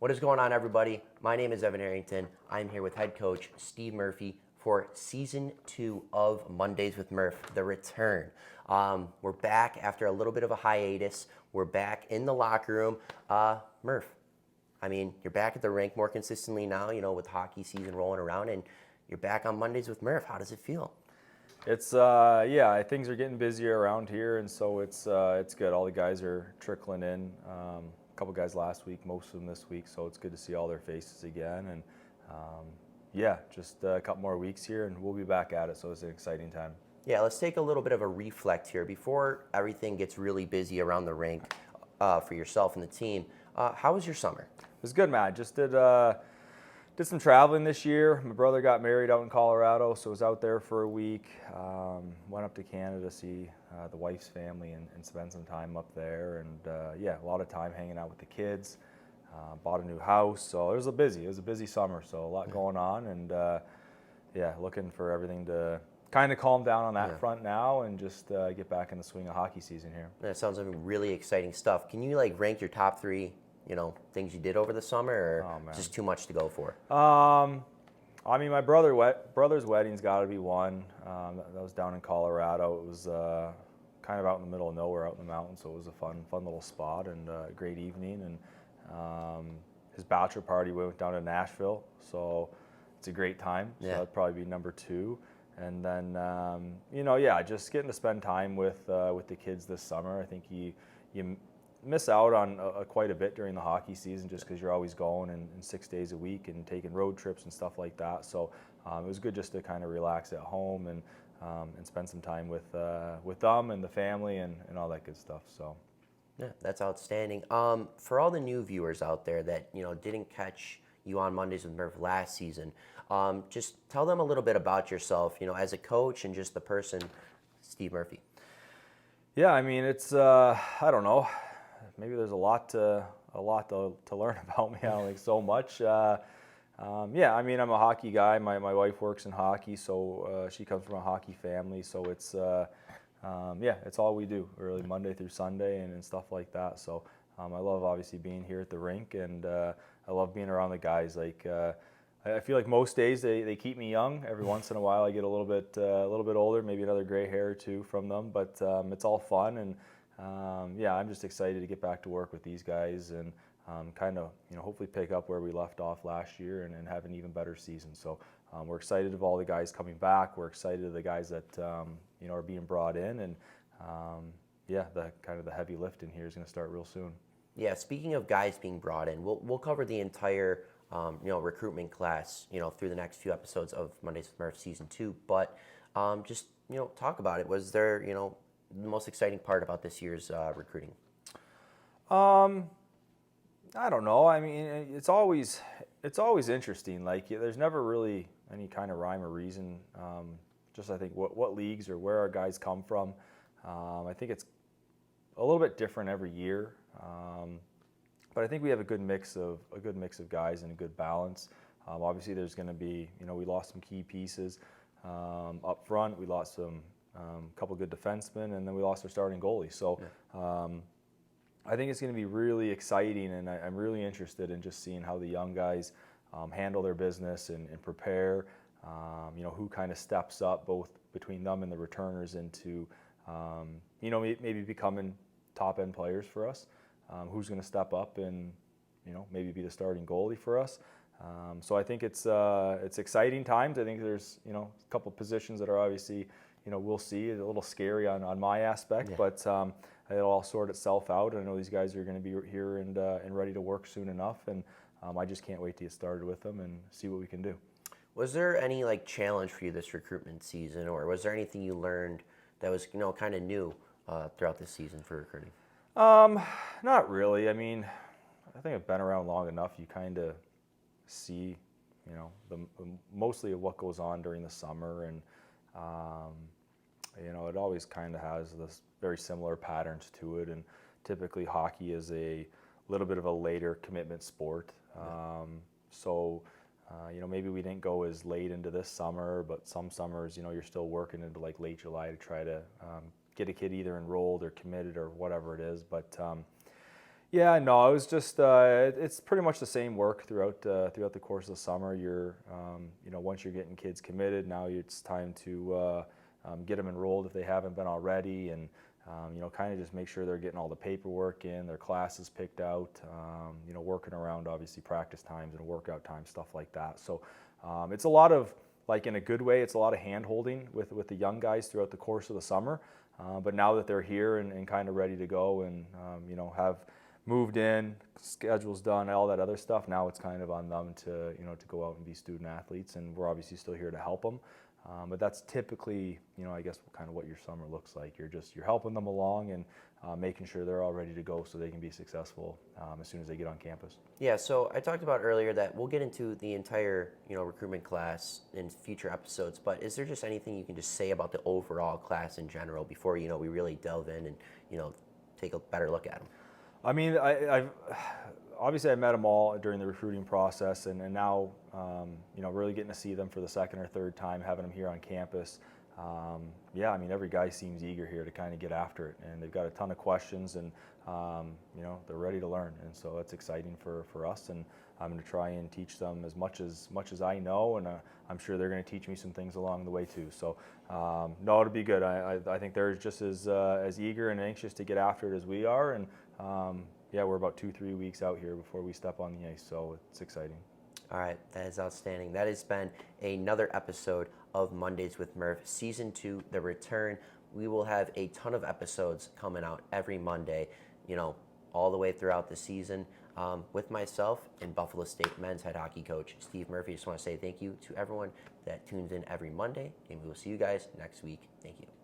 What is going on, everybody? My name is Evan Harrington. I'm here with head coach Steve Murphy for season 2 of Mondays with Murph, the return. We're back after a little bit of a hiatus. We're back in the locker room. Murph, I mean, you're back at the rink more consistently now, with hockey season rolling around, and you're back on Mondays with Murph. How does it feel? It's things are getting busier around here, and so it's good. All the guys are trickling in. A couple guys last week, most of them this week, so it's good to see all their faces again. And just a couple more weeks here, and we'll be back at it. So it's an exciting time. Yeah, let's take a little bit of a reflect here before everything gets really busy around the rink for yourself and the team. How was your summer? It was good, man. Just did some traveling this year. My brother got married out in Colorado, so I was out there for a week. Went up to Canada to see the wife's family and spend some time up there. And a lot of time hanging out with the kids. Bought a new house, so it was a busy summer. So a lot going on, and looking for everything to kind of calm down on that front now and just get back in the swing of hockey season here. That sounds like really exciting stuff. Can you rank your top 3? Things you did over the summer, or just too much to go for? I mean, my brother's wedding's got to be one. That was down in Colorado. It was kind of out in the middle of nowhere, out in the mountains, so it was a fun little spot and a great evening. And his bachelor party, we went down to Nashville, so it's a great time. So that'd probably be number 2. And then, just getting to spend time with the kids this summer. I think you miss out on quite a bit during the hockey season just because you're always going and 6 days a week and taking road trips and stuff like that. So it was good just to kind of relax at home and spend some time with them and the family and all that good stuff. So yeah, that's outstanding. For all the new viewers out there that didn't catch you on Mondays with Murph last season, just tell them a little bit about yourself, as a coach and just the person, Steve Murphy. Yeah, I mean, it's I don't know. Maybe there's a lot to learn about me. I don't think so much. I mean, I'm a hockey guy. My wife works in hockey, so she comes from a hockey family. So it's it's all we do, really, Monday through Sunday and stuff like that. So I love obviously being here at the rink, and I love being around the guys. I feel like most days they keep me young. Every once in a while I get a little bit older, maybe another gray hair or two from them. But it's all fun and. I'm just excited to get back to work with these guys and kind of, hopefully pick up where we left off last year and have an even better season. So we're excited of all the guys coming back. We're excited of the guys that, are being brought in. And, the kind of the heavy lifting here is going to start real soon. Yeah, speaking of guys being brought in, we'll cover the entire, recruitment class, through the next few episodes of Mondays with Murph Season 2. But just, talk about it. Was there, the most exciting part about this year's recruiting? I don't know. I mean, it's always interesting. There's never really any kind of rhyme or reason. Just I think what leagues or where our guys come from. I think it's a little bit different every year. But I think we have a good mix of guys and a good balance. Obviously, there's going to be we lost some key pieces up front. We lost some. Couple good defensemen, and then we lost our starting goalie. So I think it's going to be really exciting, and I'm really interested in just seeing how the young guys handle their business and prepare. Who kind of steps up both between them and the returners into, maybe becoming top-end players for us. Who's going to step up and, maybe be the starting goalie for us. So I think it's exciting times. I think there's, a couple positions that are obviously, we'll see. It's a little scary on my aspect, but it'll all sort itself out. I know these guys are going to be here and ready to work soon enough, and I just can't wait to get started with them and see what we can do. Was there any challenge for you this recruitment season, or was there anything you learned that was kind of new throughout this season for recruiting? Not really. I mean, I think I've been around long enough. You kind of see, the mostly of what goes on during the summer and. It always kind of has this very similar patterns to it, and typically hockey is a little bit of a later commitment sport. Maybe we didn't go as late into this summer, but some summers, you're still working into late July to try to get a kid either enrolled or committed or whatever it is. But Yeah, no, it was just it's pretty much the same work throughout the course of the summer. You're once you're getting kids committed, now it's time to get them enrolled if they haven't been already, and kind of just make sure they're getting all the paperwork in, their classes picked out, working around obviously practice times and workout times, stuff like that. So it's a lot of, like, in a good way, it's a lot of hand holding with the young guys throughout the course of the summer. But now that they're here and kind of ready to go and have moved in, schedule's done, all that other stuff, now it's kind of on them to go out and be student athletes, and we're obviously still here to help them. But that's typically, I guess, kind of what your summer looks like. You're helping them along and making sure they're all ready to go so they can be successful as soon as they get on campus. Yeah, so I talked about earlier that we'll get into the entire, recruitment class in future episodes, but is there just anything you can just say about the overall class in general before, we really delve in and, take a better look at them? I mean, I've obviously I met them all during the recruiting process, and now, really getting to see them for the second or third time, having them here on campus. Yeah, I mean, every guy seems eager here to kind of get after it, and they've got a ton of questions, and they're ready to learn, and so that's exciting for us. And I'm going to try and teach them as much as I know, and I'm sure they're going to teach me some things along the way too. So no, it'll be good. I think they're just as eager and anxious to get after it as we are, and yeah, we're about 2-3 weeks out here before we step on the ice, so it's exciting. All right, that is outstanding. That has been another episode of Mondays with Murph, Season 2, The Return. We will have a ton of episodes coming out every Monday, all the way throughout the season. With myself and Buffalo State men's head hockey coach, Steve Murphy. I just want to say thank you to everyone that tunes in every Monday, and we will see you guys next week. Thank you.